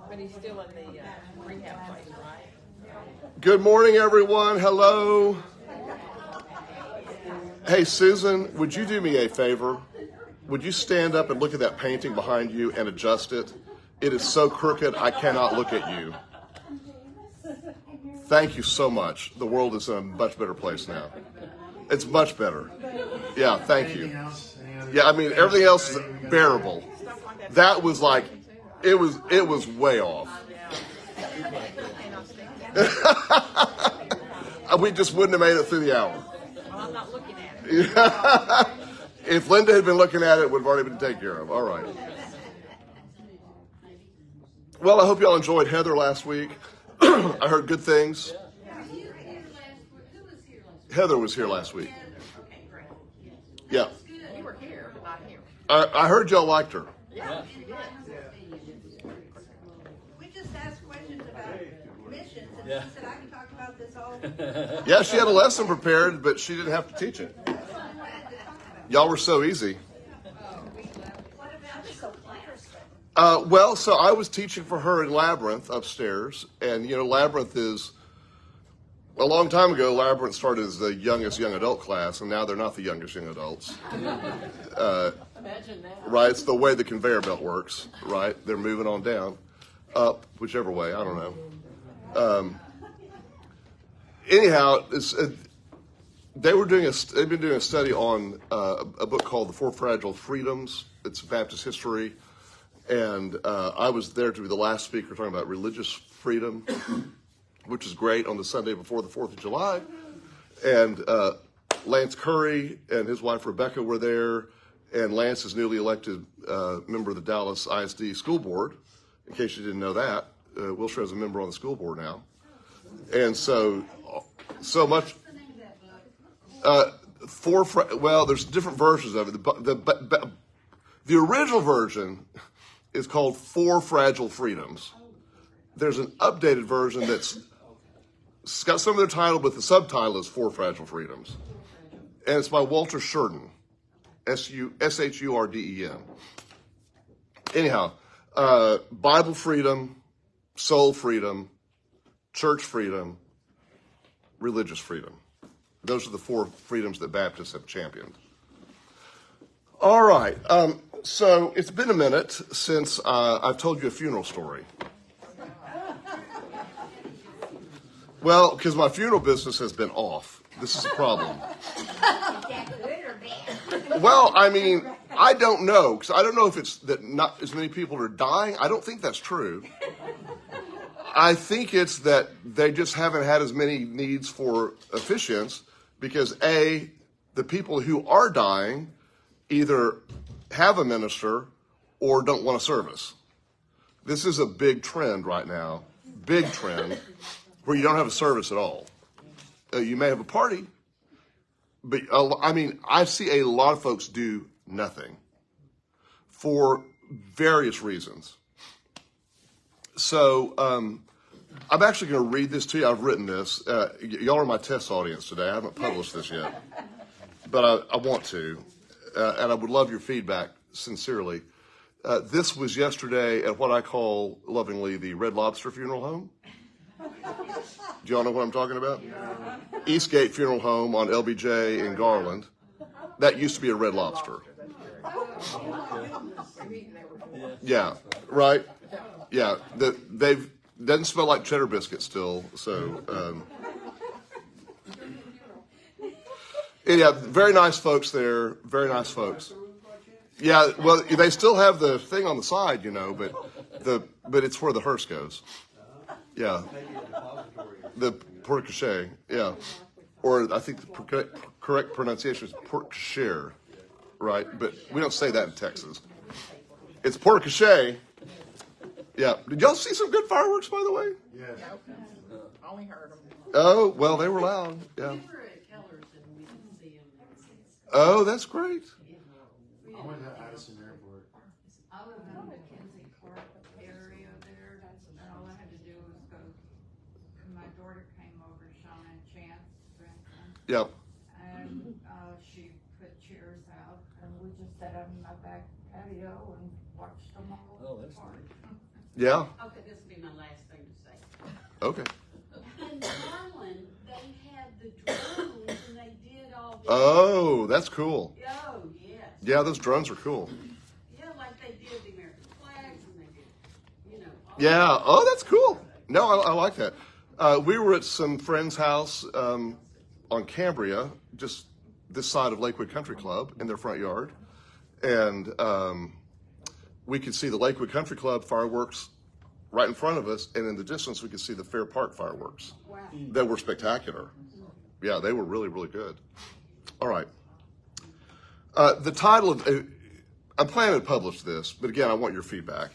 But he's still in the rehab place, right? Good morning, everyone. Hello. Hey, Susan, would you do me a favor? Would you stand up and look at that painting behind you and adjust it? It is so crooked, I cannot look at you. Thank you so much. The world is in a much better place now. It's much better. Yeah, thank you. Yeah, I mean, everything else is bearable. That was like, it was way off. We just wouldn't have made it through the hour. Well, I'm not looking at it. If Linda had been looking at it, it would have already been taken care of. All right. Well, I hope y'all enjoyed Heather last week. I heard good things. Heather was here last week. Yeah. You were here, but not here. I heard y'all liked her. Yeah, she did. We just asked questions about missions, and she said, I can talk about this all. Yeah, she had a lesson prepared, but she didn't have to teach it. Y'all were so easy. What about the suppliers? Well, so I was teaching for her in Labyrinth upstairs, and Labyrinth is a long time ago. Labyrinth started as the youngest young adult class, and now they're not the youngest young adults. Imagine that. Right, it's the way the conveyor belt works. Right, they're moving on down, up, whichever way. I don't know. Anyhow, they've been doing a study on a book called The Four Fragile Freedoms. It's Baptist history. And I was there to be the last speaker talking about religious freedom, which is great, on the Sunday before the 4th of July. And Lance Curry and his wife Rebecca were there. And Lance is newly elected member of the Dallas ISD School Board. In case you didn't know that, Wilshire is a member on the school board now. And so much. Well, there's different versions of it. The original version is called Four Fragile Freedoms. There's an updated version that's got some of their title, but the subtitle is Four Fragile Freedoms. And it's by Walter Shurden, Shurden. Anyhow, Bible freedom, soul freedom, church freedom, religious freedom. Those are the four freedoms that Baptists have championed. All right. So it's been a minute since I've told you a funeral story. Well, because my funeral business has been off. This is a problem. Well, I mean, I don't know, because I don't know if it's that not as many people are dying. I don't think that's true. I think it's that they just haven't had as many needs for officiants because, A, the people who are dying either have a minister or don't want a service. This is a big trend right now, big trend, where you don't have a service at all. You may have a party, but I mean, I see a lot of folks do nothing for various reasons. So I'm actually going to read this to you. I've written this. Y'all are my test audience today. I haven't published this yet, but I want to. And I would love your feedback sincerely. This was yesterday at what I call lovingly the Red Lobster Funeral Home. Do y'all know what I'm talking about? Eastgate Funeral Home on LBJ in Garland. That used to be a Red Lobster. Yeah, right? Yeah, they've doesn't smell like cheddar biscuits still, so... Yeah, very nice folks there. Very nice folks. Yeah, well, they still have the thing on the side, but it's where the hearse goes. Yeah, the porte cochere. Yeah, or I think the correct pronunciation is porte cochere, right? But we don't say that in Texas. It's porte cochere. Yeah. Did y'all see some good fireworks, by the way? Yes. Only heard them. Oh, well, they were loud. Yeah. Oh, that's great. I went to Addison Airport. I was in the Kinsey Park area there, and all I had to do was go, my daughter came over, Shauna and Chance, grandson. Yep. And she put chairs out, and we just sat on my back patio and watched them all. Oh, that's park. Yeah. Okay, this Okay. In Garland, they had the drones and they did all this. Oh, that's cool. Oh, yes. Yeah, those drones are cool. Yeah, like they did the American flags and they did, you know. all Yeah. that. Oh, that's cool. No, I like that. We were at some friend's house on Cambria, just this side of Lakewood Country Club, in their front yard, and we could see the Lakewood Country Club fireworks right in front of us, and in the distance we could see the Fair Park fireworks. Wow. That were spectacular. Yeah, they were really, really good. All right. The title of, I'm planning to publish this, but again, I want your feedback.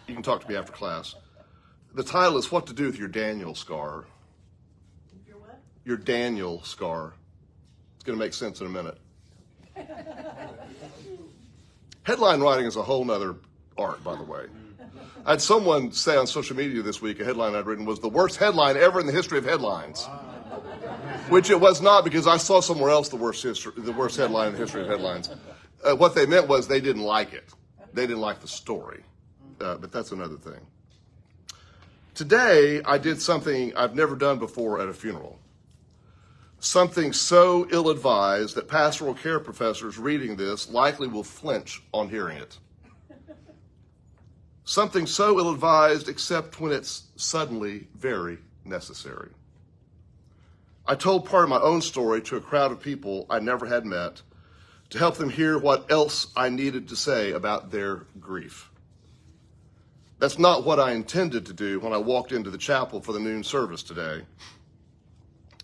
You can talk to me after class. The title is What to Do with Your Daniel Scar. Your what? Your Daniel Scar. It's going to make sense in a minute. Headline writing is a whole nother art, by the way. I had someone say on social media this week a headline I'd written was the worst headline ever in the history of headlines. Which it was not, because I saw somewhere else the worst headline in the history of headlines. What they meant was they didn't like it. They didn't like the story. But that's another thing. Today, I did something I've never done before at a funeral. Something so ill-advised that pastoral care professors reading this likely will flinch on hearing it. Something so ill-advised except when it's suddenly very necessary. I told part of my own story to a crowd of people I never had met to help them hear what else I needed to say about their grief. That's not what I intended to do when I walked into the chapel for the noon service today.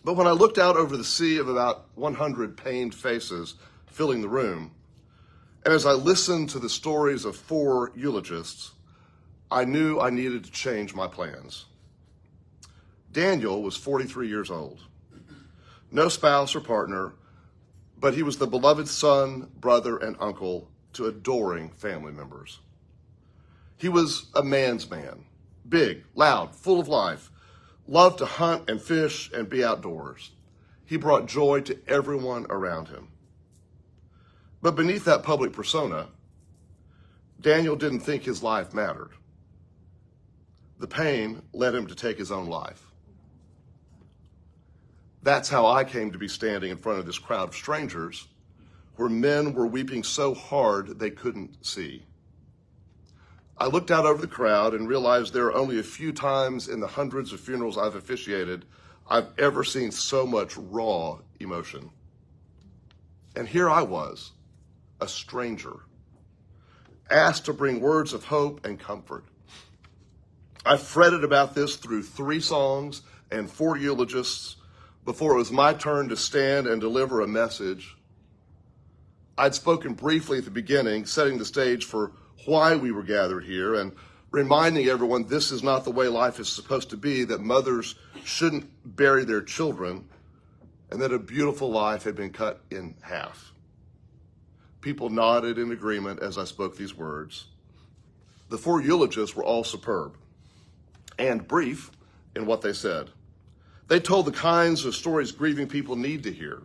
But when I looked out over the sea of about 100 pained faces filling the room, and as I listened to the stories of 4 eulogists, I knew I needed to change my plans. Daniel was 43 years old. No spouse or partner, but he was the beloved son, brother, and uncle to adoring family members. He was a man's man, big, loud, full of life, loved to hunt and fish and be outdoors. He brought joy to everyone around him. But beneath that public persona, Daniel didn't think his life mattered. The pain led him to take his own life. That's how I came to be standing in front of this crowd of strangers, where men were weeping so hard they couldn't see. I looked out over the crowd and realized there are only a few times in the hundreds of funerals I've officiated I've ever seen so much raw emotion. And here I was, a stranger, asked to bring words of hope and comfort. I fretted about this through 3 songs and 4 eulogists before it was my turn to stand and deliver a message. I'd spoken briefly at the beginning, setting the stage for why we were gathered here and reminding everyone this is not the way life is supposed to be, that mothers shouldn't bury their children, and that a beautiful life had been cut in half. People nodded in agreement as I spoke these words. The 4 eulogists were all superb and brief in what they said. They told the kinds of stories grieving people need to hear.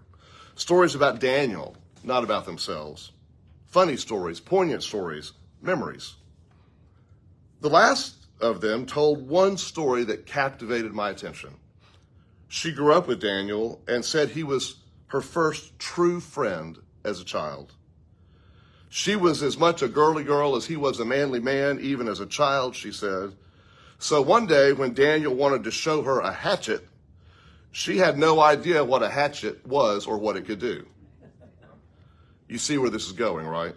Stories about Daniel, not about themselves. Funny stories, poignant stories, memories. The last of them told one story that captivated my attention. She grew up with Daniel and said he was her first true friend as a child. She was as much a girly girl as he was a manly man, even as a child, she said. So one day when Daniel wanted to show her a hatchet, she had no idea what a hatchet was or what it could do. You see where this is going, right?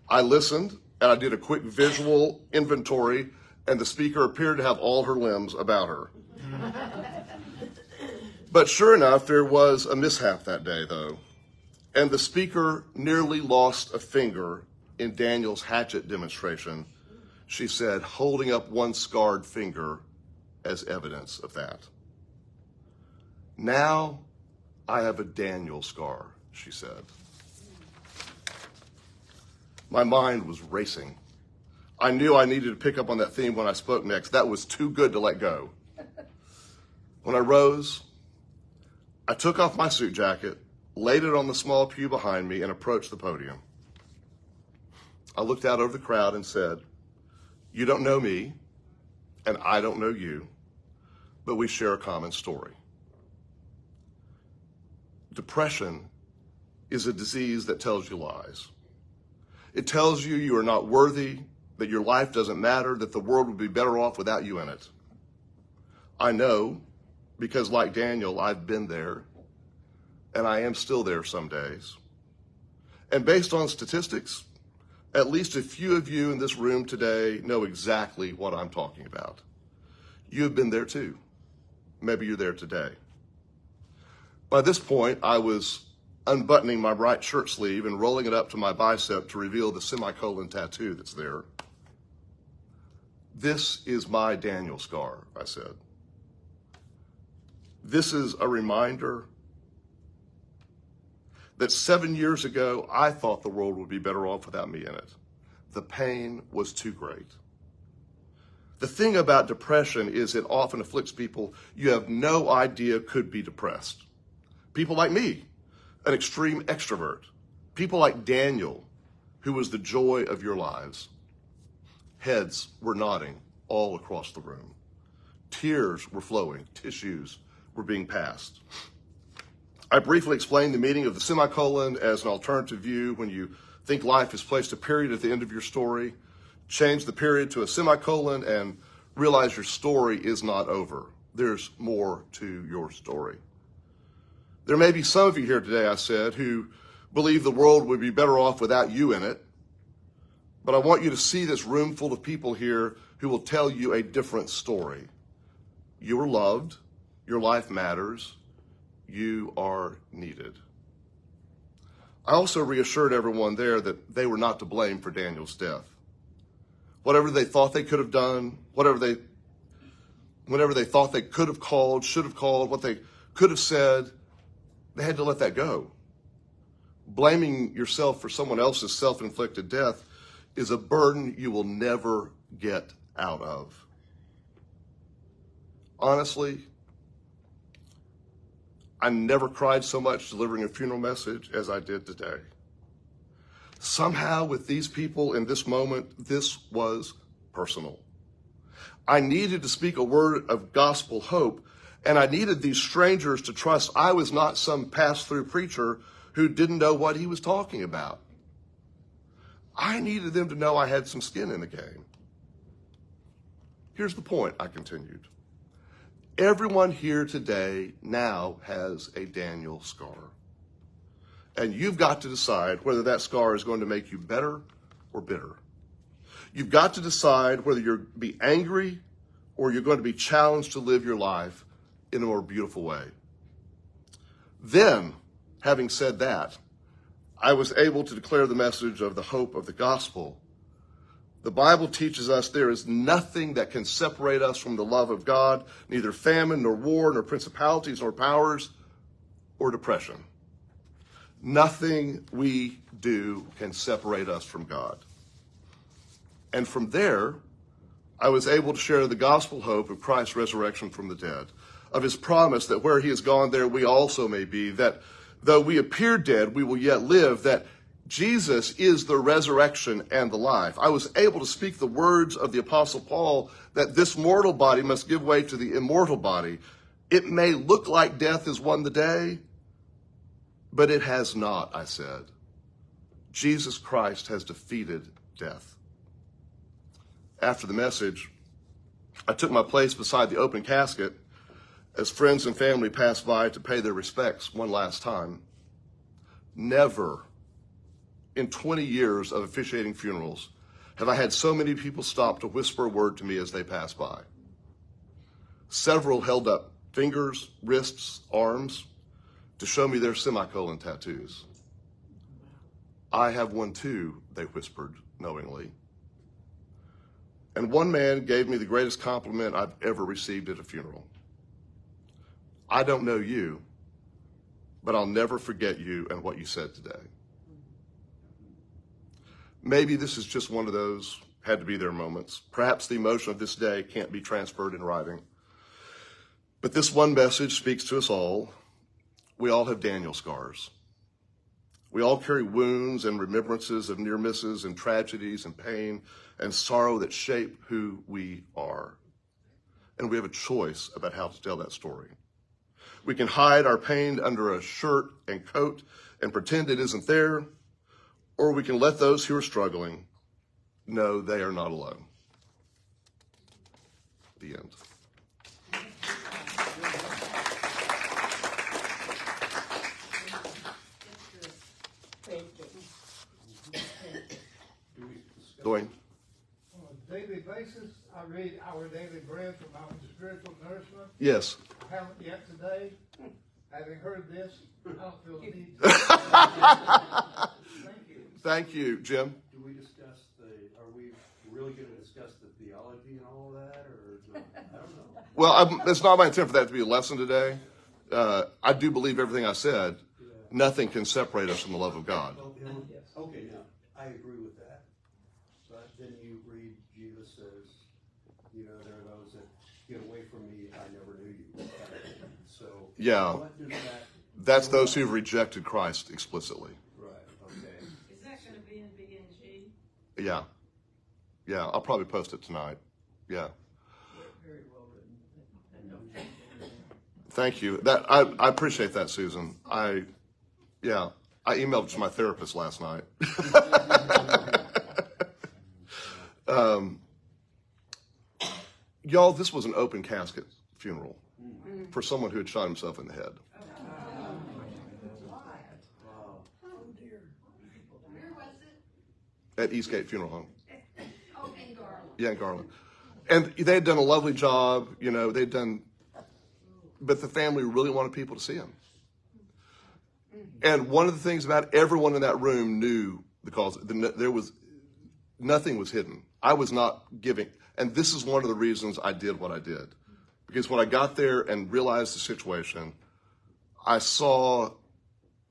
I listened and I did a quick visual inventory, and the speaker appeared to have all her limbs about her. But sure enough, there was a mishap that day, though, and the speaker nearly lost a finger in Daniel's hatchet demonstration, she said, holding up one scarred finger as evidence of that. Now I have a Daniel scar, she said. My mind was racing. I knew I needed to pick up on that theme when I spoke next. That was too good to let go. When I rose, I took off my suit jacket, laid it on the small pew behind me, and approached the podium. I looked out over the crowd and said, "You don't know me, and I don't know you, but we share a common story. Depression is a disease that tells you lies. It tells you you are not worthy, that your life doesn't matter, that the world would be better off without you in it. I know, because like Daniel, I've been there, and I am still there some days. And based on statistics, at least a few of you in this room today know exactly what I'm talking about. You have been there too. Maybe you're there today. By this point, I was unbuttoning my right shirt sleeve and rolling it up to my bicep to reveal the semicolon tattoo that's there. This is my Daniel scar, I said. This is a reminder that 7 years ago, I thought the world would be better off without me in it. The pain was too great. The thing about depression is it often afflicts people you have no idea could be depressed. People like me, an extreme extrovert. People like Daniel, who was the joy of your lives. Heads were nodding all across the room. Tears were flowing. Tissues were being passed. I briefly explained the meaning of the semicolon as an alternative view when you think life has placed a period at the end of your story. Change the period to a semicolon and realize your story is not over. There's more to your story. There may be some of you here today, I said, who believe the world would be better off without you in it. But I want you to see this room full of people here who will tell you a different story. You are loved. Your life matters. You are needed. I also reassured everyone there that they were not to blame for Daniel's death. Whatever they thought they could have done, whenever they thought they could have called, should have called, what they could have said, they had to let that go. Blaming yourself for someone else's self-inflicted death is a burden you will never get out of. Honestly, I never cried so much delivering a funeral message as I did today. Somehow with these people in this moment, this was personal. I needed to speak a word of gospel hope, and I needed these strangers to trust I was not some pass-through preacher who didn't know what he was talking about. I needed them to know I had some skin in the game. Here's the point, I continued. Everyone here today now has a Daniel scar. And you've got to decide whether that scar is going to make you better or bitter. You've got to decide whether you're be angry or you're going to be challenged to live your life in a more beautiful way. Then, having said that, I was able to declare the message of the hope of the gospel. The Bible teaches us there is nothing that can separate us from the love of God, neither famine, nor war, nor principalities, nor powers, or depression. Nothing we do can separate us from God. And from there, I was able to share the gospel hope of Christ's resurrection from the dead, of his promise that where he has gone, there we also may be, that though we appear dead, we will yet live, that Jesus is the resurrection and the life. I was able to speak the words of the Apostle Paul that this mortal body must give way to the immortal body. It may look like death has won the day, but it has not, I said. Jesus Christ has defeated death. After the message, I took my place beside the open casket as friends and family passed by to pay their respects one last time. Never in 20 years of officiating funerals have I had so many people stop to whisper a word to me as they passed by. Several held up fingers, wrists, arms to show me their semicolon tattoos. I have one too, they whispered knowingly. And one man gave me the greatest compliment I've ever received at a funeral. I don't know you, but I'll never forget you and what you said today. Maybe this is just one of those had to be there moments. Perhaps the emotion of this day can't be transferred in writing. But this one message speaks to us all. We all have Daniel scars. We all carry wounds and remembrances of near misses and tragedies and pain and sorrow that shape who we are. and we have a choice about how to tell that story. We can hide our pain under a shirt and coat and pretend it isn't there, or we can let those who are struggling know they are not alone. The end. Dwayne? On a daily basis, I read Our Daily Bread from our spiritual nourishment. Yes. I haven't yet today. Having heard this, I don't feel the need to. Thank you. Thank you, Jim. Do we discuss are we really going to discuss the theology and all of that, or I don't know. Well, it's not my intent for that to be a lesson today. I do believe everything I said. Yeah. Nothing can separate us from the love of God. Okay, now, I agree with that. But then you read, Jesus says, you know, there are those that get away from me, I never knew you. So, Yeah. what does that... That's those who've rejected Christ explicitly. Right, okay. Is that gonna be in BNG? Yeah. Yeah, I'll probably post it tonight. Yeah. Very well written. Thank you. That I appreciate that, Susan. I emailed it to my therapist last night. Y'all, this was an open casket funeral for someone who had shot himself in the head. Wow. Where was it? At Eastgate Funeral Home. Oh, in Garland. Yeah, in Garland. And they had done a lovely job, you know, but the family really wanted people to see him. And one of the things about everyone in that room knew because nothing was hidden. I was not giving. And this is one of the reasons I did what I did. Because when I got there and realized the situation, I saw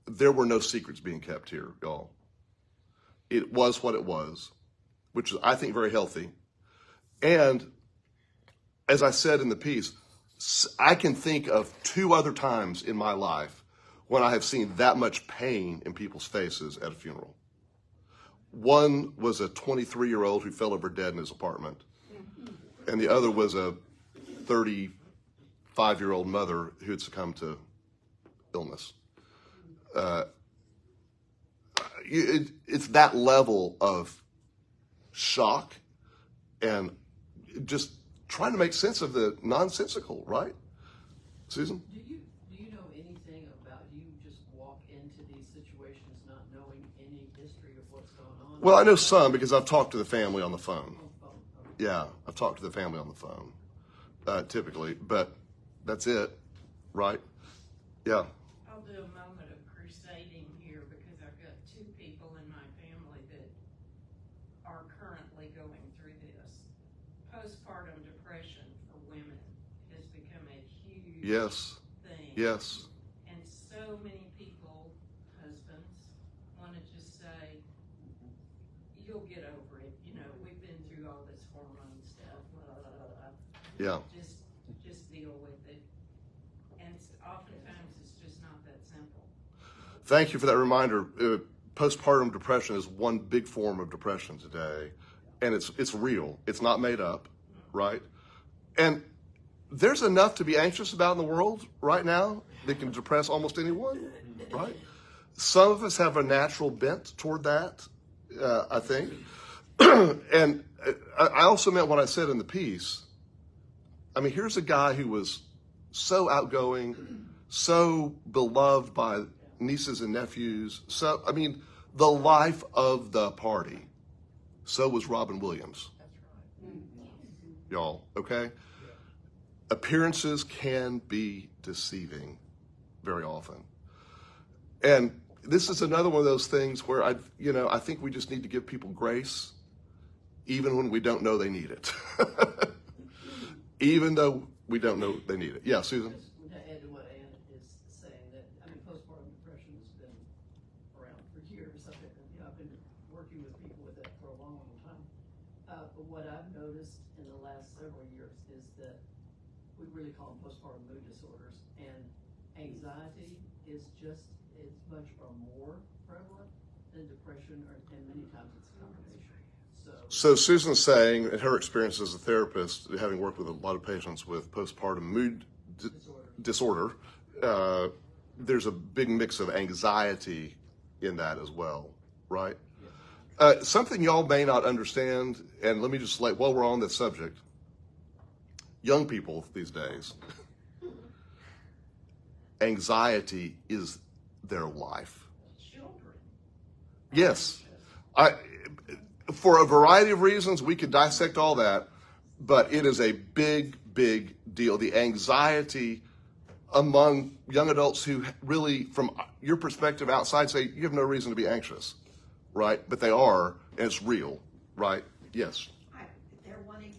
there were no secrets being kept here, y'all. It was what it was, which is, I think, very healthy. And as I said in the piece, I can think of 2 other times in my life when I have seen that much pain in people's faces at a funeral. One was a 23-year-old who fell over dead in his apartment. And the other was a 35-year-old mother who had succumbed to illness. It's that level of shock and just trying to make sense of the nonsensical, right? Susan? Do you know anything about, you just walk into these situations not knowing any history of what's going on? Well, I know some because I've talked to the family on the phone. Oh, okay. Yeah, I've talked to the family on the phone, typically, but that's it, right? Yeah. I'll do a moment of crusading here because I've got 2 people in my family that are currently going through this. Postpartum depression for women has become a huge Yes. thing. Yes. And so many people, husbands, want to just say, you'll get over it. You know, we've been through all this hormone stuff. Blah, blah, blah, blah. Yeah. Just deal with it. And oftentimes it's just not that simple. Thank you for that reminder. Postpartum depression is one big form of depression today, and it's real. It's not made up, right? And there's enough to be anxious about in the world right now that can depress almost anyone, right? Some of us have a natural bent toward that, I think. And I also meant what I said in the piece. I mean, here's a guy who was so outgoing, so beloved by nieces and nephews. So, I mean, the life of the party. So was Robin Williams. Y'all, okay? Appearances can be deceiving very often. And this is another one of those things where I think we just need to give people grace even when we don't know they need it. Even though we don't know they need it. Yeah, Susan? To add to what Ann is saying, that, I mean, postpartum depression has been around for years. I've been working with people with that for a long, long time. But what I've noticed in the last several years is that we really call them postpartum mood disorders, and anxiety is just as much or more prevalent than depression, and many times it's a combination. So Susan's saying, in her experience as a therapist, having worked with a lot of patients with postpartum mood disorder, there's a big mix of anxiety in that as well, right? Something y'all may not understand, and let me just while we're on this subject, young people these days, anxiety is their life. Children. Yes. For a variety of reasons, we could dissect all that, but it is a big, big deal. The anxiety among young adults who really, from your perspective outside, say you have no reason to be anxious, right? But they are, and it's real, right? Yes. They're wanting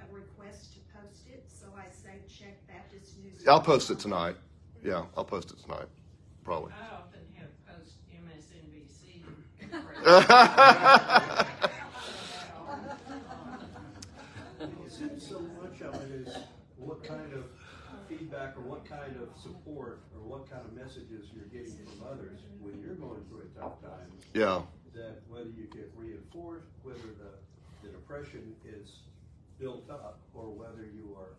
a request to post it, so I say check Baptist News. I'll post it tonight. Yeah, I'll post it tonight, probably. I often have post MSNBC. It seems so much of it is what kind of feedback or what kind of support or what kind of messages you're getting from others when you're going through a tough time. Yeah. That whether you get reinforced, whether the depression is built up, or whether you are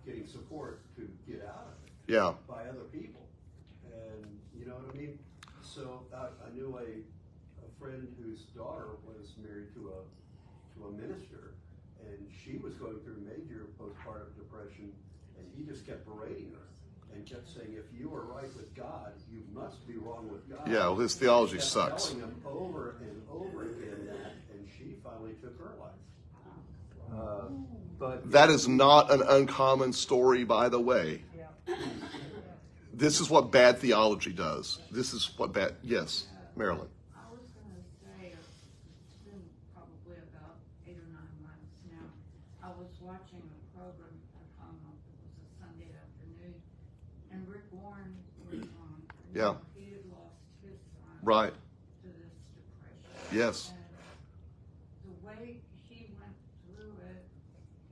getting support to get out of it. Yeah. By other people. And you know what I mean? So I knew a friend whose daughter was married to a minister, and she was going through major postpartum depression, and he just kept berating her and kept saying, if you are right with God, you must be wrong with God. Yeah, well, his theology He kept sucks. telling him over and over again that, and she finally took her life. But That is not an uncommon story, by the way. This is what bad theology does. This is what bad, yes, Marilyn. I was gonna say, it's been probably about 8 or 9 months now. I was watching a program at home, it was a Sunday afternoon, and Rick Warren was on. And Yeah. He had lost his son. Right. To this depression. Yes. And the way he went through it,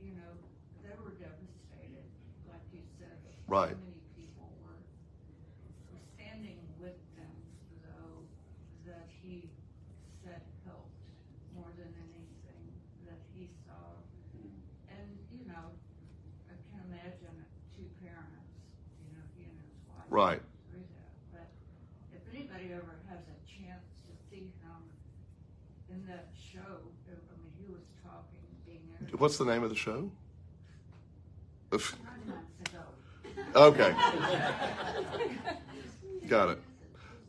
you know, they were devastated, like you said. Right. So many people were standing with them, though, that he said helped more than anything that he saw. And, you know, I can imagine 2 parents, you know, he and his wife. Right. Through that. But if anybody ever has a chance to see him in that show, I mean, he was talking, being interviewed What's the name of the show? 9 months ago. Okay. Got it.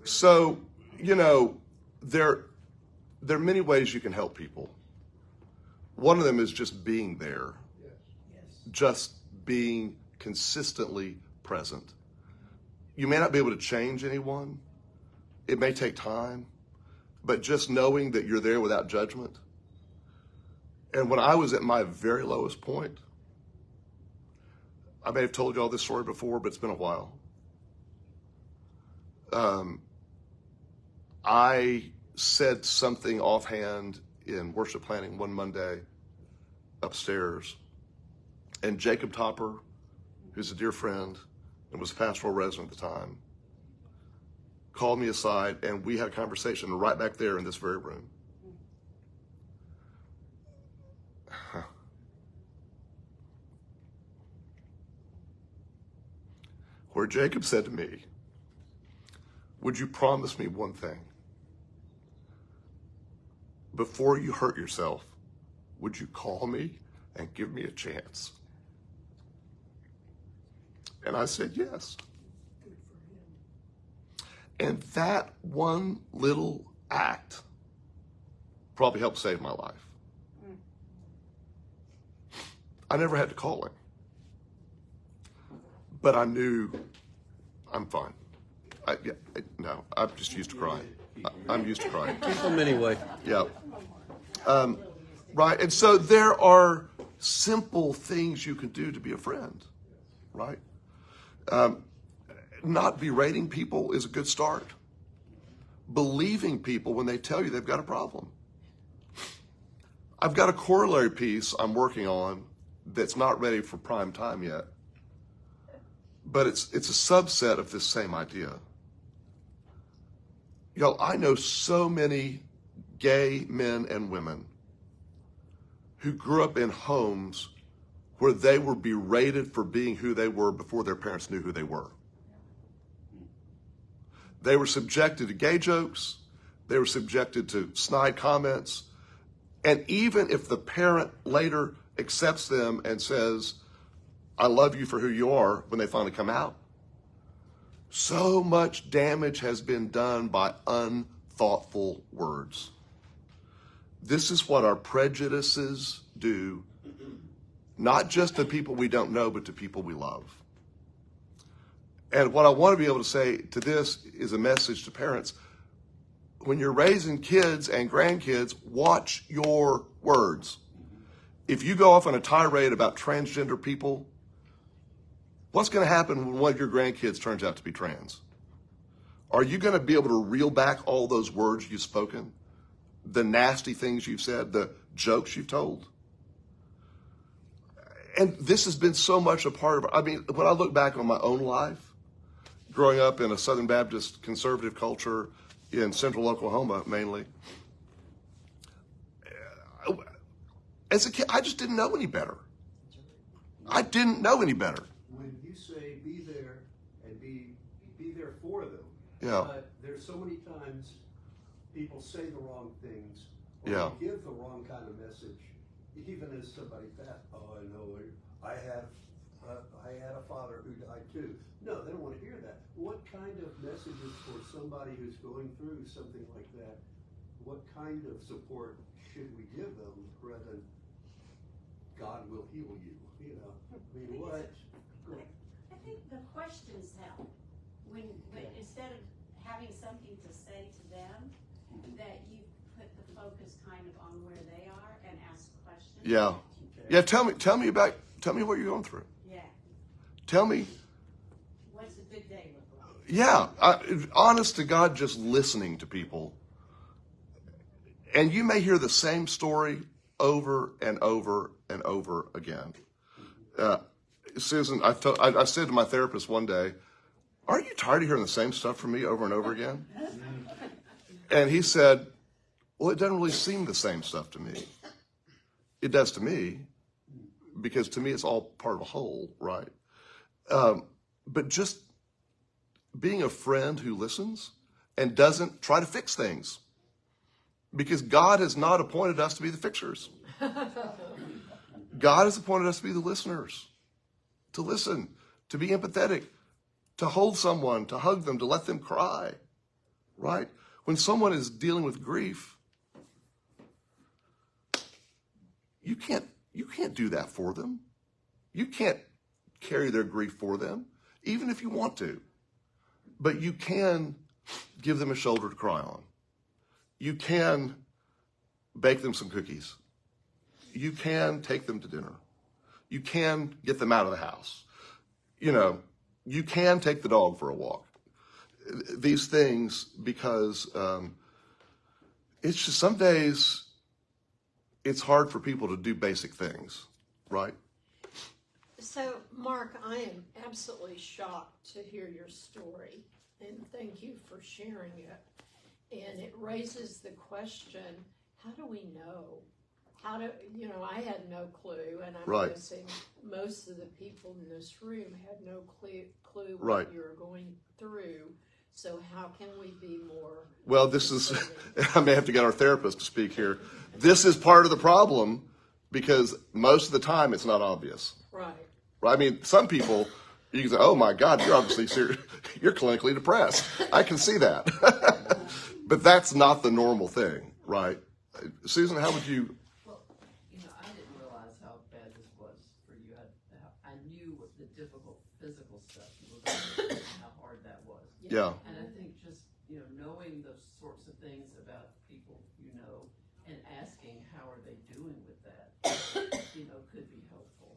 So, you know, there are many ways you can help people. One of them is just being there. Just being consistently present. You may not be able to change anyone. It may take time, but just knowing that you're there without judgment. And when I was at my very lowest point, I may have told you all this story before, but it's been a while. I said something offhand in worship planning one Monday upstairs, and Jacob Topper, who's a dear friend and was a pastoral resident at the time, called me aside, and we had a conversation right back there in this very room. Where Jacob said to me, would you promise me one thing? Before you hurt yourself, would you call me and give me a chance? And I said, yes. And that one little act probably helped save my life. I never had to call him. But I knew I'm fine. No, I'm just used to crying. I'm used to crying. Keep them anyway. Yeah. Right. And so there are simple things you can do to be a friend, right? Not berating people is a good start. Believing people when they tell you they've got a problem. I've got a corollary piece I'm working on that's not ready for prime time yet, but it's a subset of this same idea. Y'all, I know so many gay men and women who grew up in homes where they were berated for being who they were before their parents knew who they were. They were subjected to gay jokes. They were subjected to snide comments. And even if the parent later accepts them and says, I love you for who you are, when they finally come out, so much damage has been done by unthoughtful words. This is what our prejudices do, not just to people we don't know, but to people we love. And what I want to be able to say to this is a message to parents. When you're raising kids and grandkids, watch your words. If you go off on a tirade about transgender people, what's going to happen when one of your grandkids turns out to be trans? Are you going to be able to reel back all those words you've spoken? The nasty things you've said, the jokes you've told? And this has been so much a part of, I mean, when I look back on my own life, growing up in a Southern Baptist conservative culture in central Oklahoma mainly, as a kid, I just didn't know any better. I didn't know any better. When you say be there and be there for them, Yeah. there's so many times people say the wrong things or Yeah. they give the wrong kind of message. Even as somebody passed, oh, I know, I had a father who died too. No, they don't want to hear that. What kind of messages for somebody who's going through something like that? What kind of support should we give them rather than God will heal you? You know, I mean, what? I think the questions help. When instead of having something to say to them, that you put the focus kind of on where they are and ask questions. Yeah. Yeah, tell me what you're going through. Yeah. Tell me. What's a good day look like? Yeah, honest to God, just listening to people. And you may hear the same story over and over and over again. Susan, I said to my therapist one day, aren't you tired of hearing the same stuff from me over and over again? And he said, well, it doesn't really seem the same stuff to me. It does to me, because to me it's all part of a whole, right? But just being a friend who listens and doesn't try to fix things. Because God has not appointed us to be the fixers. God has appointed us to be the listeners, to listen, to be empathetic, to hold someone, to hug them, to let them cry, right? When someone is dealing with grief, you can't do that for them. You can't carry their grief for them, even if you want to. But you can give them a shoulder to cry on. You can bake them some cookies. You can take them to dinner. You can get them out of the house. You know, you can take the dog for a walk. These things, because it's just some days it's hard for people to do basic things, right? So, Mark, I am absolutely shocked to hear your story, and thank you for sharing it. And it raises the question, how do we know? I had no clue, and I'm Right. guessing most of the people in this room had no clue what Right. you were going through. So how can we be more? Well, this is, I may have to get our therapist to speak here. This is part of the problem, because most of the time it's not obvious. Right. I mean, some people, you can say, oh my God, you're obviously serious. You're clinically depressed. I can see that. But that's not the normal thing, right? Susan, how would you? Well, I didn't realize how bad this was for you. I knew what the difficult physical stuff you were going through and how hard that was. Yeah. And I think just, knowing those sorts of things about people and asking how are they doing with that, could be helpful.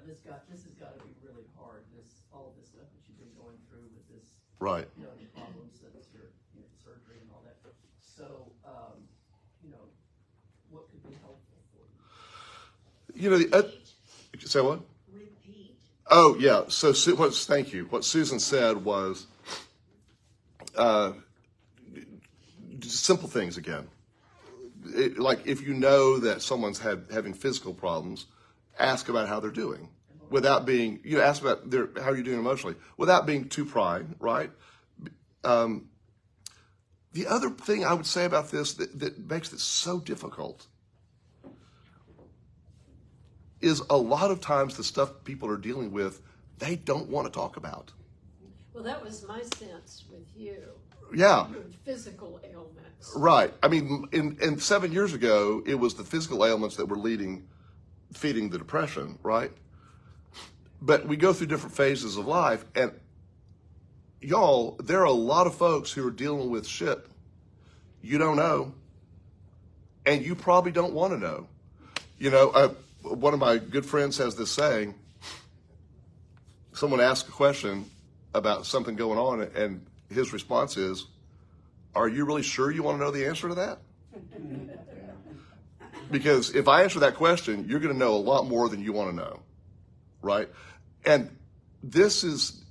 This has got to be really hard, all of this stuff that you've been going through with this, Right. the problems since your surgery and all that. So, what could be helpful for you? Say what? Repeat. Oh, yeah. So, thank you. What Susan said was simple things again. like if you know that someone's having physical problems, ask about how they're doing without being, ask about how you're doing emotionally without being too prying, right? The other thing I would say about this that makes it so difficult is a lot of times the stuff people are dealing with, they don't want to talk about. Well, that was my sense with you. Yeah. Your physical ailments. Right. I mean, in 7 years ago, it was the physical ailments that were feeding the depression, right? But we go through different phases of life, and y'all, there are a lot of folks who are dealing with shit you don't know, and you probably don't want to know. One of my good friends has this saying, someone asks a question about something going on, and his response is, are you really sure you want to know the answer to that? Because if I answer that question, you're going to know a lot more than you want to know, right? And this is,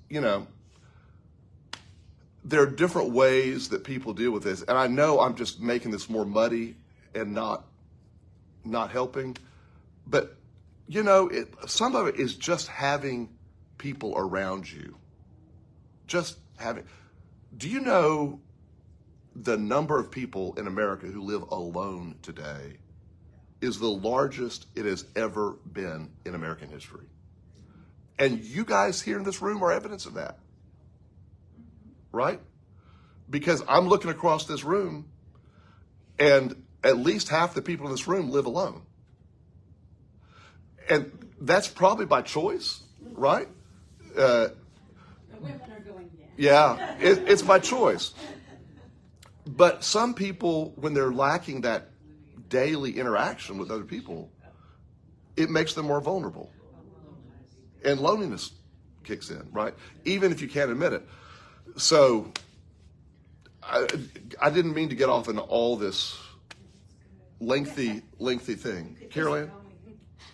there are different ways that people deal with this. And I know I'm just making this more muddy and not helping. But, some of it is just having people around you. Do you know the number of people in America who live alone today is the largest it has ever been in American history? And you guys here in this room are evidence of that, right? Because I'm looking across this room and at least half the people in this room live alone. And that's probably by choice, right? The women are going down. Yeah, it's by choice. But some people, when they're lacking that daily interaction with other people, it makes them more vulnerable. And loneliness kicks in, right? Even if you can't admit it. So I didn't mean to get off into all this lengthy thing. Carol Ann?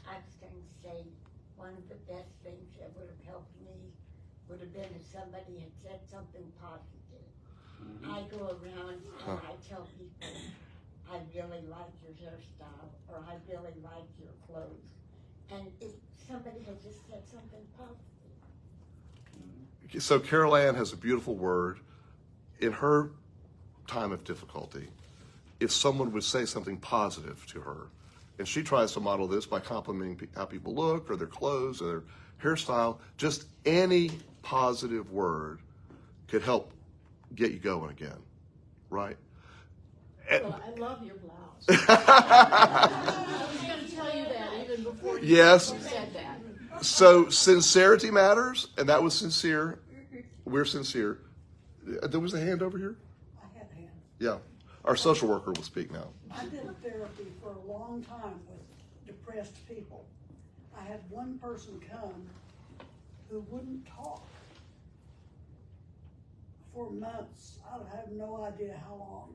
I was going to say, one of the best things that would have helped me would have been if somebody had said something positive. I go around and I tell people, I really like your hairstyle, or I really like your clothes. And if somebody had just said something positive. So Carol Ann has a beautiful word. In her time of difficulty, if someone would say something positive to her, and she tries to model this by complimenting how people look or their clothes or their hairstyle, just any positive word could help get you going again, right? Well, I love your blouse. I was going to tell you that even before you said that. So sincerity matters, and that was sincere. We're sincere. There was a hand over here? I had a hand. Yeah. Our social worker will speak now. I did therapy for a long time with depressed people. I had one person come who wouldn't talk for months. I have no idea how long,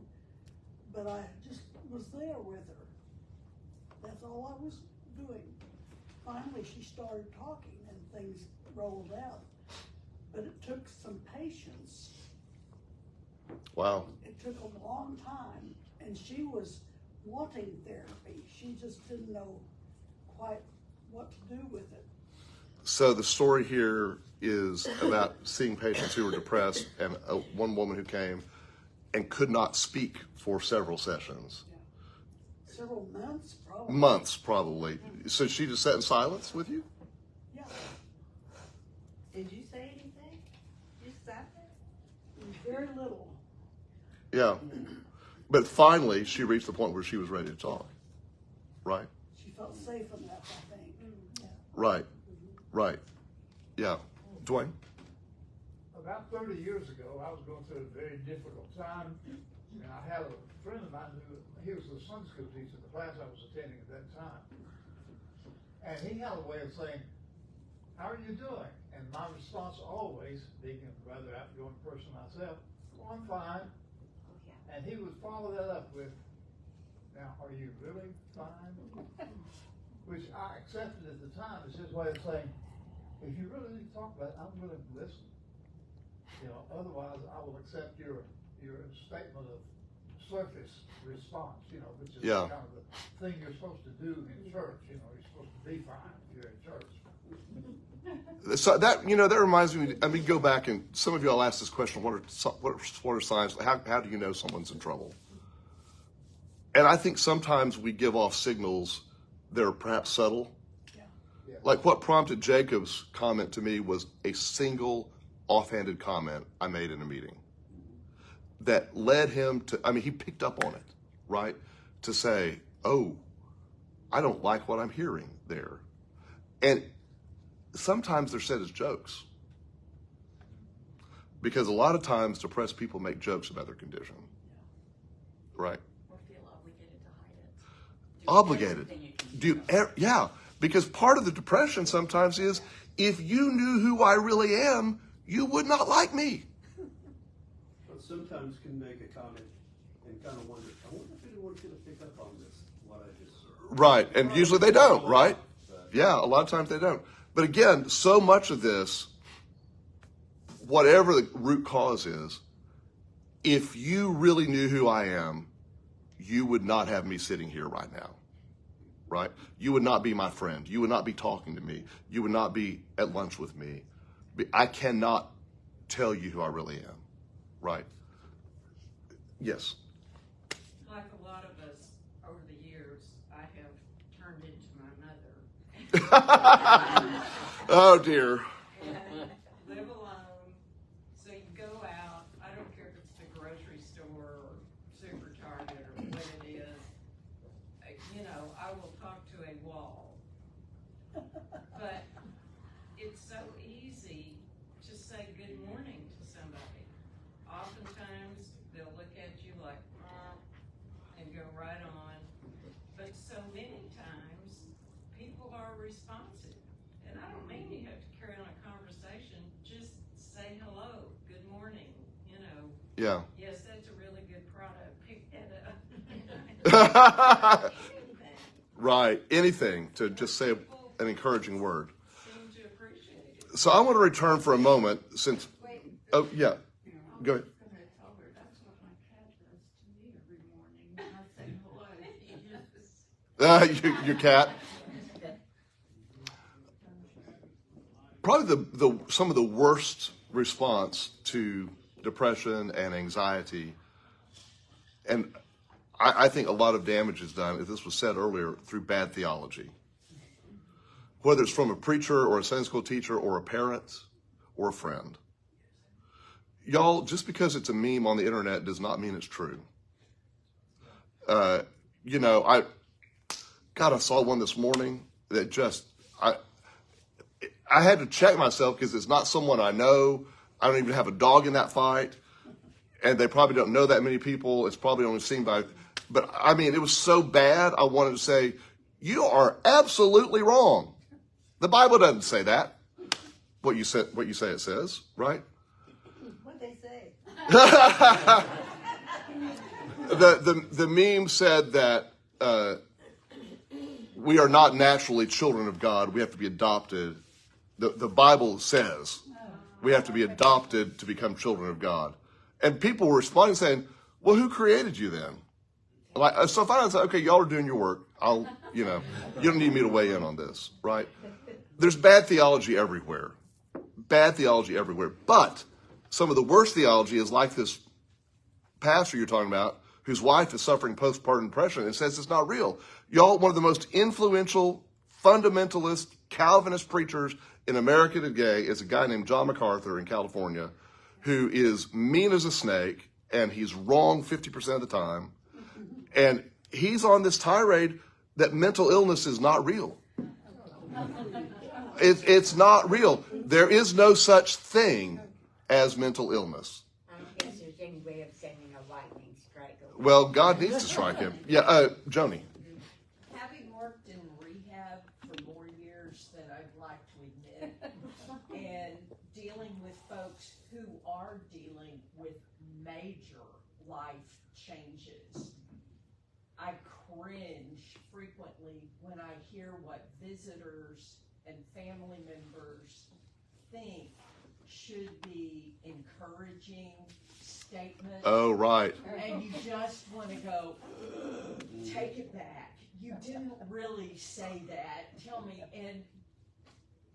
but I just was there with her. That's all I was doing. Finally, she started talking and things rolled out, but it took some patience. Wow. It took a long time, and she was wanting therapy. She just didn't know quite what to do with it. So the story here is about seeing patients who were depressed, and one woman who came and could not speak for several sessions. Yeah. Several months, probably. Months, probably. So she just sat in silence with you? Yeah. Did you say anything? You sat there? Very little. Yeah. But finally, she reached the point where she was ready to talk. Right? She felt safe enough, I think. Yeah. Right. Right. Yeah. Dwayne? About 30 years ago, I was going through a very difficult time, and I had a friend of mine he was the Sunday school teacher in the class I was attending at that time. And he had a way of saying, how are you doing? And my response always, being a rather outgoing person myself, well, I'm fine. And he would follow that up with, now, are you really fine? Which I accepted at the time as his way of saying, if you really need to talk about it, I'm willing to listen. Otherwise I will accept your statement of surface response, which is Yeah. kind of the thing you're supposed to do in church. You're supposed to be fine if you're in church. So that that reminds me. I mean, go back and some of y'all asked this question: what are signs? How do you know someone's in trouble? And I think sometimes we give off signals that are perhaps subtle. Yeah. Like what prompted Jacob's comment to me was a single offhanded comment I made in a meeting that led him to. I mean, he picked up on it, right? To say, "Oh, I don't like what I'm hearing there," and sometimes they're said as jokes. Because a lot of times depressed people make jokes about their condition. Right? Or feel obligated to hide it. Yeah. Because part of the depression sometimes is if you knew who I really am, you would not like me. But sometimes can make a comment and kind of wonder, I wonder if anyone's going to pick up on this, what I just said. Right. And usually they don't, right? Yeah, a lot of times they don't. But again, so much of this, whatever the root cause is, if you really knew who I am, you would not have me sitting here right now, right? You would not be my friend. You would not be talking to me. You would not be at lunch with me. I cannot tell you who I really am, right? Yes. Like a lot of us over the years, I have turned into my mother. Oh dear. Live alone. So you go out, I don't care if it's the grocery store or Super Target or what it is. I will talk to a wall. But it's so easy to say good morning to somebody. Oftentimes they'll look at you like, and go right on. But so many times people are responsive. And I don't mean you have to carry on a conversation. Just say hello, good morning, Yeah. Yes, that's a really good product. Pick that up. Right. Anything to just say an encouraging word. Seem to appreciate it. So I want to return for a moment since, oh yeah, go ahead. I was gonna tell her that's what my cat does to me every morning when I say hello. Your cat. Probably the some of the worst response to depression and anxiety, and I think a lot of damage is done, as this was said earlier, through bad theology. Whether it's from a preacher or a Sunday school teacher or a parent or a friend. Y'all, just because it's a meme on the internet does not mean it's true. I saw one this morning that just, I had to check myself because it's not someone I know. I don't even have a dog in that fight. And they probably don't know that many people. It's probably only seen by, but I mean, it was so bad. I wanted to say, you are absolutely wrong. The Bible doesn't say that. What you say it says, right? What'd they say? The meme said that we are not naturally children of God. We have to be adopted. The Bible says we have to be adopted to become children of God. And people were responding saying, well, who created you then? So finally I said, okay, y'all are doing your work. You don't need me to weigh in on this, right? There's bad theology everywhere. Bad theology everywhere. But some of the worst theology is like this pastor you're talking about, whose wife is suffering postpartum depression and says it's not real. Y'all, one of the most influential, fundamentalist, Calvinist preachers in America today is a guy named John MacArthur in California, who is mean as a snake, and he's wrong 50% of the time. And he's on this tirade that mental illness is not real. It's not real. There is no such thing as mental illness. I don't guess there's any way of sending a lightning strike over. Well, God needs to strike him. Yeah, Joni. Having worked in rehab for more years than I'd like to admit, and dealing with folks who are dealing with major life changes, I cringe frequently when I hear what visitors and family members think should be encouraging statements. Oh, right. And you just want to go, take it back. You didn't really say that. Tell me. And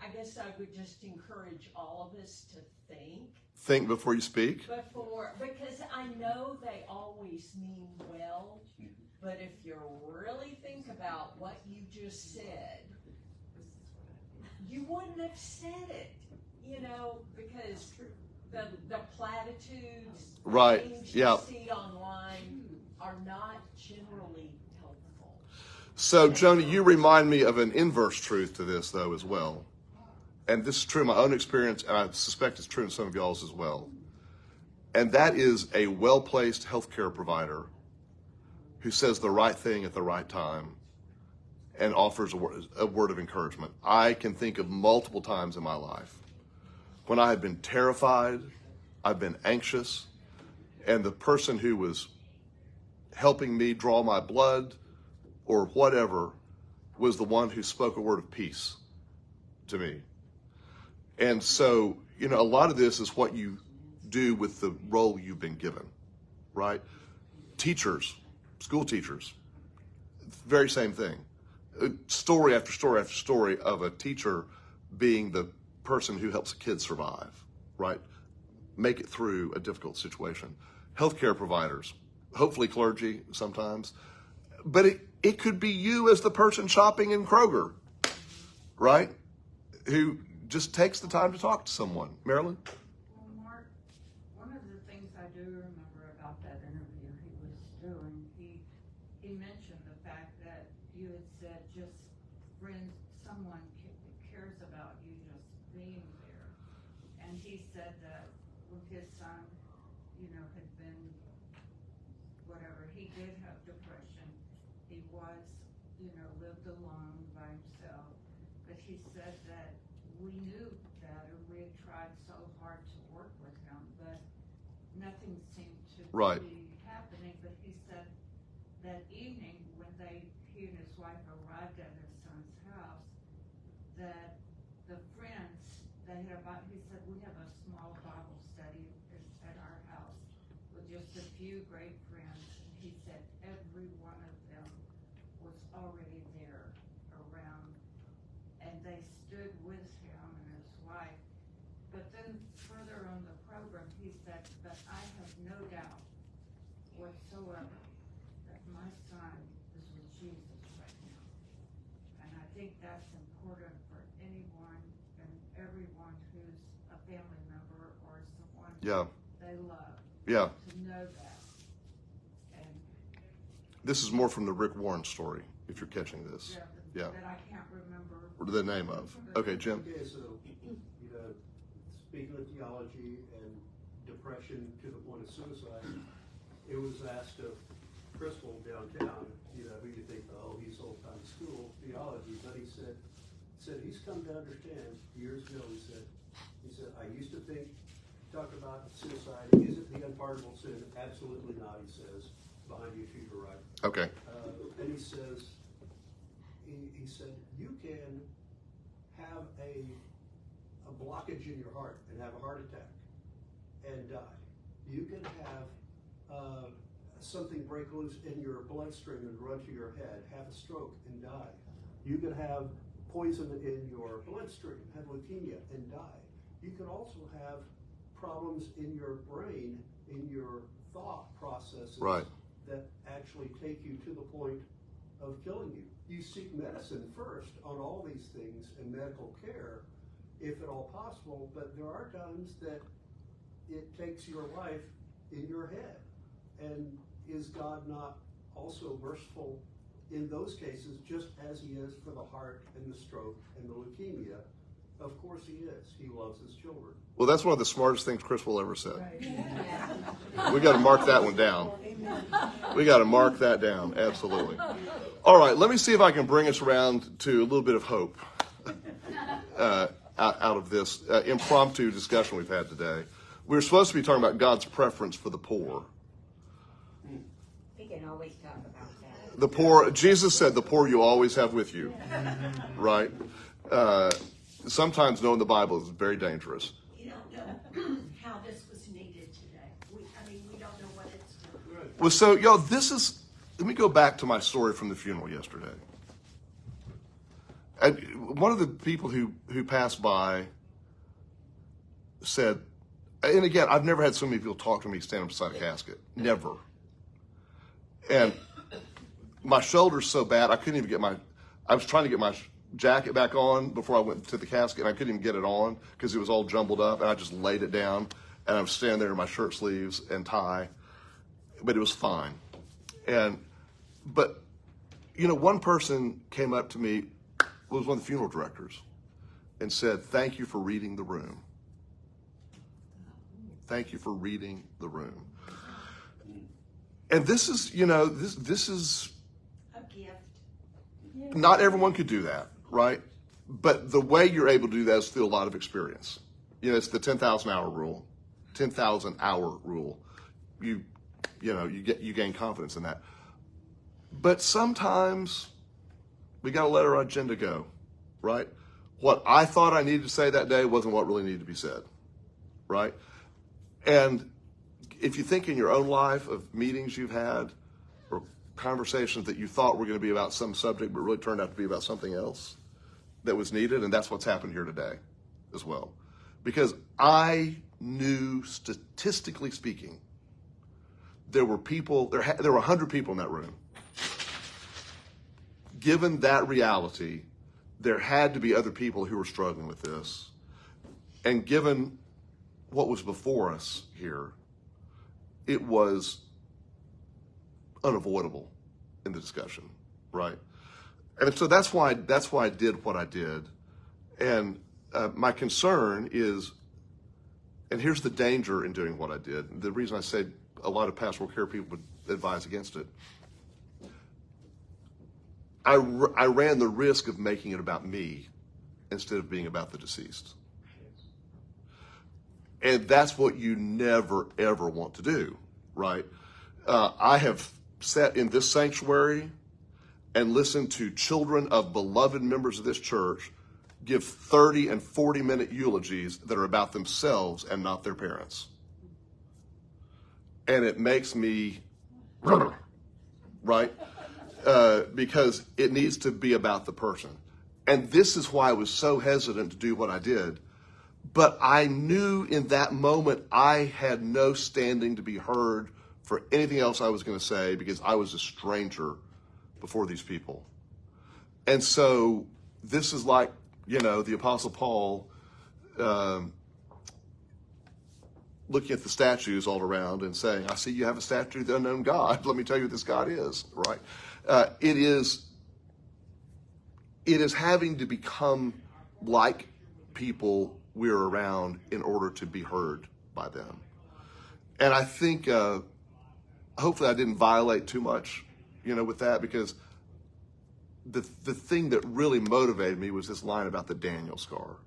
I guess I would just encourage all of us to think. Think before you speak. Because I know they always mean well, but if you really think about what you just said, you wouldn't have said it, because the platitudes, Right. things Yeah. you see online are not generally helpful. So, Joni, you remind me of an inverse truth to this, though, as well. And this is true in my own experience, and I suspect it's true in some of y'all's as well. And that is a well-placed healthcare provider who says the right thing at the right time and offers a word of encouragement. I can think of multiple times in my life when I have been terrified, I've been anxious, and the person who was helping me draw my blood or whatever was the one who spoke a word of peace to me. And so, a lot of this is what you do with the role you've been given, right? Teachers, school teachers, very same thing. Story after story after story of a teacher being the person who helps a kid survive, right? Make it through a difficult situation. Healthcare providers, hopefully clergy sometimes, but it could be you as the person shopping in Kroger, right? Who just takes the time to talk to someone. Marilyn? Well, Mark, one of the things I do remember about that interview he was doing, he mentioned the fact that you had said just someone cares about you just being there. And he said that with his son, had been whatever, he did have depression. He was, lived alone by himself. But he said that we knew that, and we had tried so hard to work with him, but nothing seemed to be happening. But he said that evening when he and his wife arrived at his son's house, that the friends, he said, we have a small Bible study at our house with just a few great friends. And he said every one of them was already there around, and they stood with him and his wife. But then further on the program, he said, but I have no doubt whatsoever that my son is with Jesus right now. And I think that's important for anyone and everyone who's a family member or someone they love to know that. And this is more from the Rick Warren story, if you're catching this. that I can't remember The name of. Okay, Jim. Okay, so, speaking of theology and depression to the point of suicide, it was asked of Crystal downtown, who you think, he's old-time school theology, but he said he's come to understand years ago, he said, I used to think, talk about suicide, is it the unpardonable sin? Absolutely not, he says, behind you to your right. Okay. And he says, he said, you can have a blockage in your heart and have a heart attack and die. You can have something break loose in your bloodstream and run to your head, have a stroke and die. You can have poison in your bloodstream, have leukemia and die. You can also have problems in your brain, in your thought processes that actually take you to the point of killing you. You seek medicine first on all these things and medical care, if at all possible, but there are times that it takes your life in your head. And is God not also merciful in those cases, just as he is for the heart and the stroke and the leukemia? Of course he is. He loves his children. Well, that's one of the smartest things Chris will ever said. We got to mark that one down. We got to mark that down. Absolutely. All right, let me see if I can bring us around to a little bit of hope out of this impromptu discussion we've had today. We're supposed to be talking about God's preference for the poor. We can always talk about that. The poor, Jesus said, the poor you always have with you, right? Sometimes knowing the Bible is very dangerous. You don't know Well, so y'all, let me go back to my story from the funeral yesterday. And one of the people who passed by said, and again, I've never had so many people talk to me standing beside a casket. Never. And my shoulder's so bad, I couldn't even I was trying to get my jacket back on before I went to the casket, and I couldn't even get it on because it was all jumbled up, and I just laid it down, and I was standing there in my shirt sleeves and tie, but it was fine. But, one person came up to me, was one of the funeral directors, and said, "Thank you for reading the room. Thank you for reading the room." And this is, this is, A gift. not everyone could do that, right? But the way you're able to do that is through a lot of experience. It's the 10,000 hour rule. 10,000 hour rule. You gain confidence in that. But sometimes we got to let our agenda go, right? What I thought I needed to say that day wasn't what really needed to be said, right? And if you think in your own life of meetings you've had or conversations that you thought were going to be about some subject but really turned out to be about something else that was needed, and that's what's happened here today as well. Because I knew, statistically speaking, there were 100 people in that room. Given that reality, there had to be other people who were struggling with this. And given what was before us here, it was unavoidable in the discussion, right? And so that's why I did what I did. And my concern is, and here's the danger in doing what I did. The reason I say a lot of pastoral care people would advise against it. I ran the risk of making it about me instead of being about the deceased. And that's what you never, ever want to do, right? I have sat in this sanctuary and listened to children of beloved members of this church give 30 and 40-minute eulogies that are about themselves and not their parents. And it makes me, right? Because it needs to be about the person. And this is why I was so hesitant to do what I did. But I knew in that moment I had no standing to be heard for anything else I was going to say because I was a stranger before these people. And so this is like, the Apostle Paul looking at the statues all around and saying, "I see you have a statue of the unknown God. Let me tell you who this God is," right? It is having to become like people we're around in order to be heard by them. And I think hopefully I didn't violate too much, with that, because the thing that really motivated me was this line about the Daniel scar,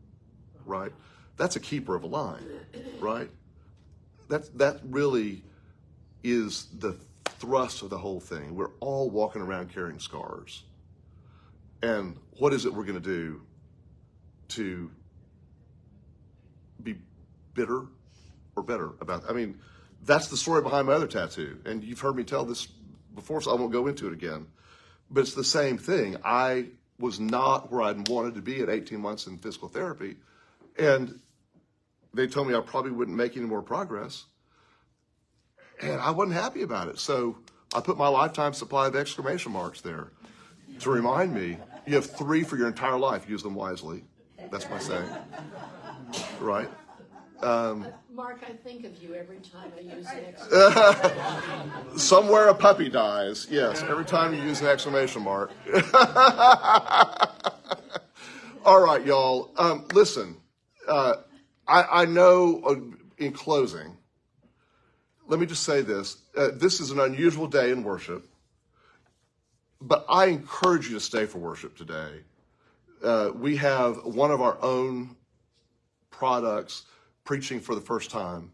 right? That's a keeper of a line, right? That really is the thrust of the whole thing. We're all walking around carrying scars. And what is it we're going to do to be bitter or better about it? I mean, that's the story behind my other tattoo. And you've heard me tell this before, so I won't go into it again. But it's the same thing. I was not where I'd wanted to be at 18 months in physical therapy. And they told me I probably wouldn't make any more progress. And I wasn't happy about it. So I put my lifetime supply of exclamation marks there to remind me, you have 3 for your entire life. Use them wisely. That's my saying. Right? Mark, I think of you every time I use an exclamation mark. Somewhere a puppy dies. Yes, every time you use an exclamation mark. All right, y'all. Listen, I know in closing, let me just say this. This is an unusual day in worship, but I encourage you to stay for worship today. We have one of our own products preaching for the first time.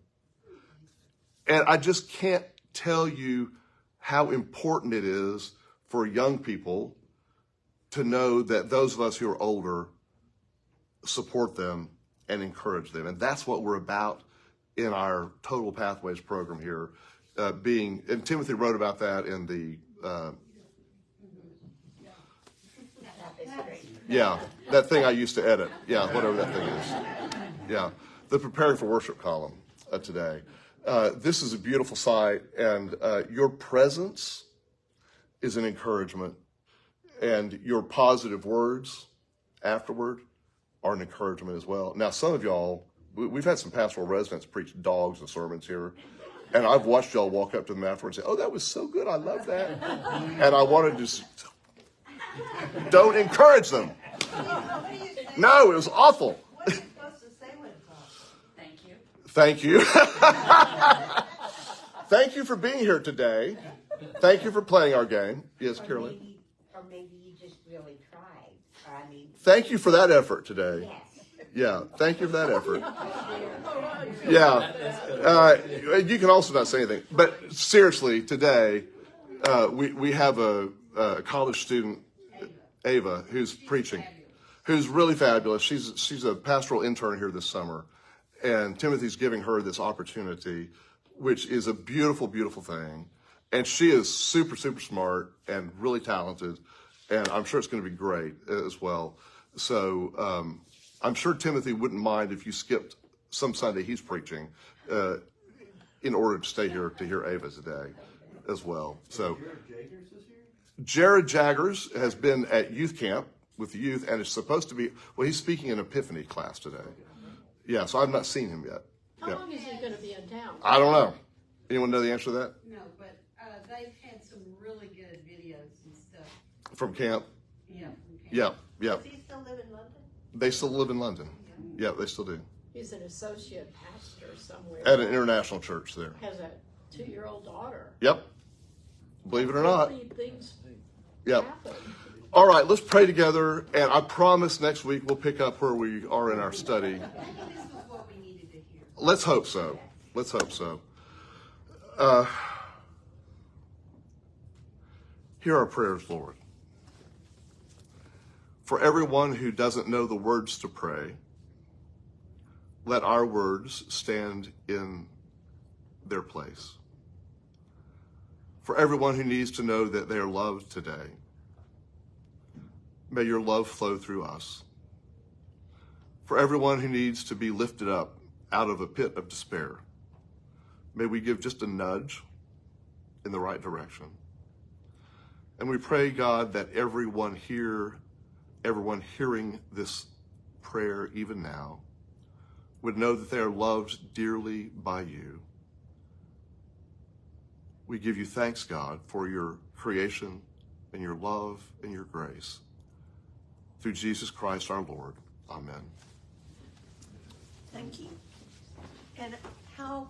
And I just can't tell you how important it is for young people to know that those of us who are older support them and encourage them. And that's what we're about in our Total Pathways program here. being, and Timothy wrote about that in the, yeah, that thing I used to edit. Yeah, whatever that thing is. Yeah, the Preparing for Worship column today. This is a beautiful sight, and your presence is an encouragement, and your positive words afterward are an encouragement as well. Now, some of y'all, we've had some pastoral residents preach dogs and sermons here, and I've watched y'all walk up to them afterwards and say, "Oh, that was so good, I love that." And I wanted to just, don't encourage them. No, it was awful. What are you supposed to say when it's awful? Thank you. Thank you for being here today. Thank you for playing our game. Yes, Carolyn. Or maybe you just really tried. I mean, Thank you for that effort today. yes. Yeah, thank you for that effort. Yeah, you can also not say anything. But seriously, today we have a college student, Ava, who's preaching, who's really fabulous. She's a pastoral intern here this summer, and Timothy's giving her this opportunity, which is a beautiful, beautiful thing. And she is super, super smart and really talented, and I'm sure it's going to be great as well. So I'm sure Timothy wouldn't mind if you skipped some Sunday he's preaching in order to stay here to hear Ava today as well. So Jared Jaggers has been at youth camp with the youth and is supposed to be, well, he's speaking in Epiphany class today. Yeah, so I've not seen him yet. How long is he going to be in town? I don't know. Anyone know the answer to that? No, but they've had some really good videos and stuff. From camp? Yeah. Yeah, yeah. Does he still live in London? They still live in London. Yeah, they still do. He's an associate pastor somewhere. At an international church there. Has a 2-year-old daughter. Yep. Believe it or not. Hopefully things Yep. happen. All right, let's pray together, and I promise next week we'll pick up where we are in our study. This was what we needed to hear. Let's hope so. Let's hope so. Hear our prayers, Lord. For everyone who doesn't know the words to pray, let our words stand in their place. For everyone who needs to know that they are loved today, may your love flow through us. For everyone who needs to be lifted up out of a pit of despair, may we give just a nudge in the right direction. And we pray, God, that everyone here, everyone hearing this prayer even now, would know that they are loved dearly by you. We give you thanks, God, for your creation and your love and your grace. Through Jesus Christ our Lord. Amen. Thank you. And how